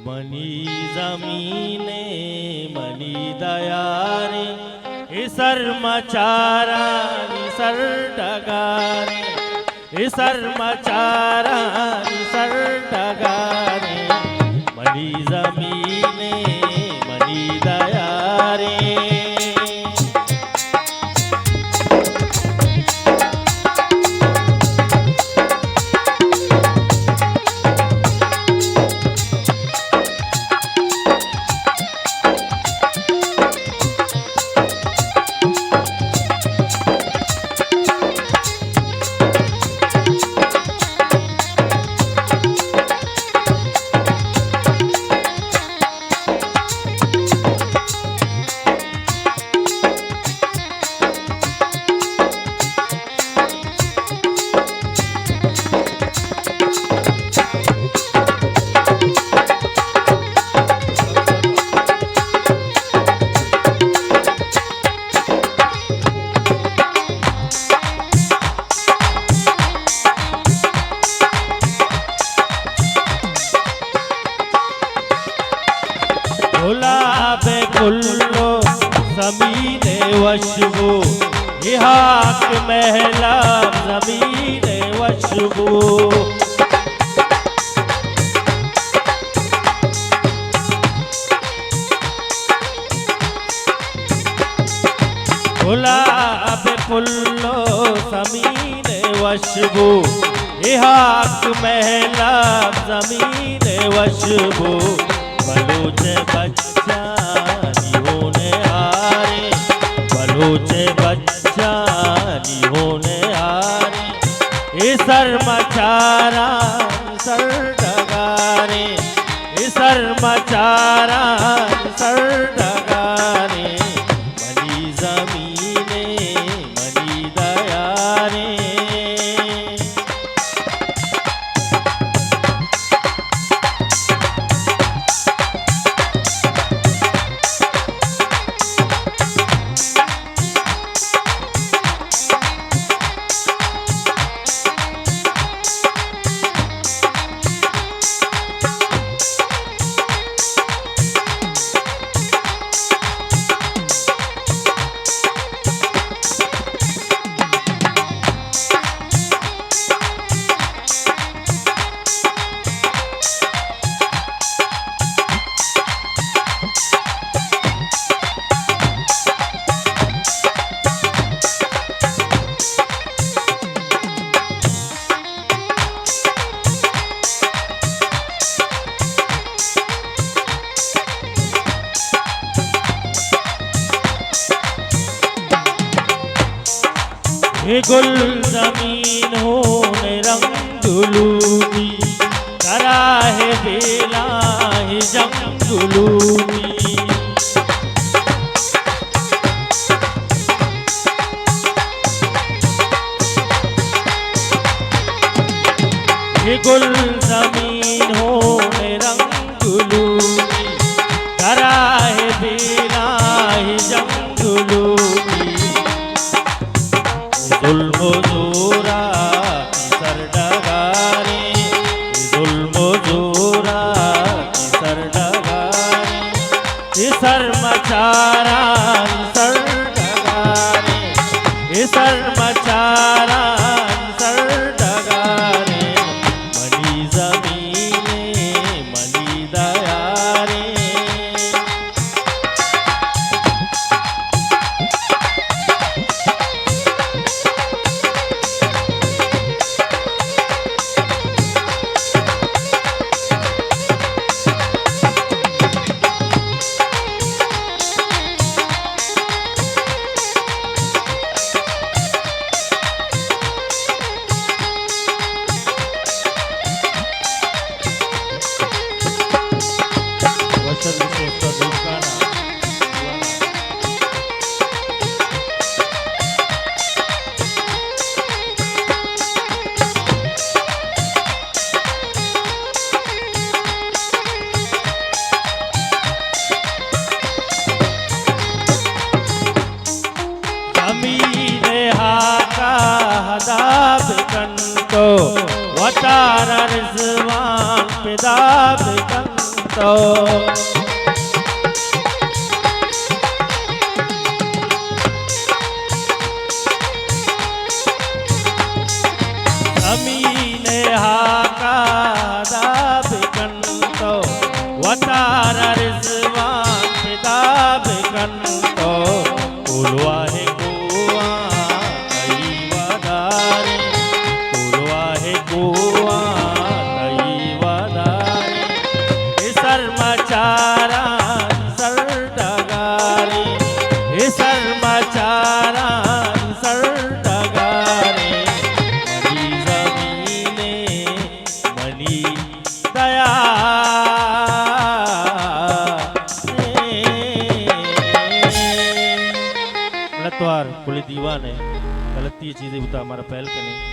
money जमीने मनी दयारे इसर मचारा निसर डगारे इसर मचारा निसर डगारे मनी जमीने मनी दयारे गुलाबे कुल्लो ज़मीने वशबू इहाक महला ज़मीने वशबू गुलाबे कुल्लो ज़मीने वशबू इहाक महला ज़मीने वशबू बलूच बच्चा होने आरे बलूच बच्चा होने आरे इसर मचारा सर डगारे इसर मचारा सर डगारे मनी जमीने मनी दयारे गुल जमीन होने रंगुलूनी करा है बेला है जंगुलूनी गुल जमीन होने रंगुलूनी करा है बेला है जंगुलूनी जुल्मो जोरा सर डगारे जुल्मो जोरा सर डगारे सर मचारा सर डगारे सर मचारा सर डगारे मनी जमीने मनी दयारे वतार रिजवान पिदाब कंतो तो जमीने हाका दाब कंतो वतार रिजवान पे दाब कंतो कुलवा है कुआ कई वदारे कुलवा है कुआ कई वदारे सरमाचारा सर डगारे सरमाचारा सर डगारे मनी जमीने मनी दया गलतवार कुल दीवान है गलत ये चीजें बता हमारा पहल के नहीं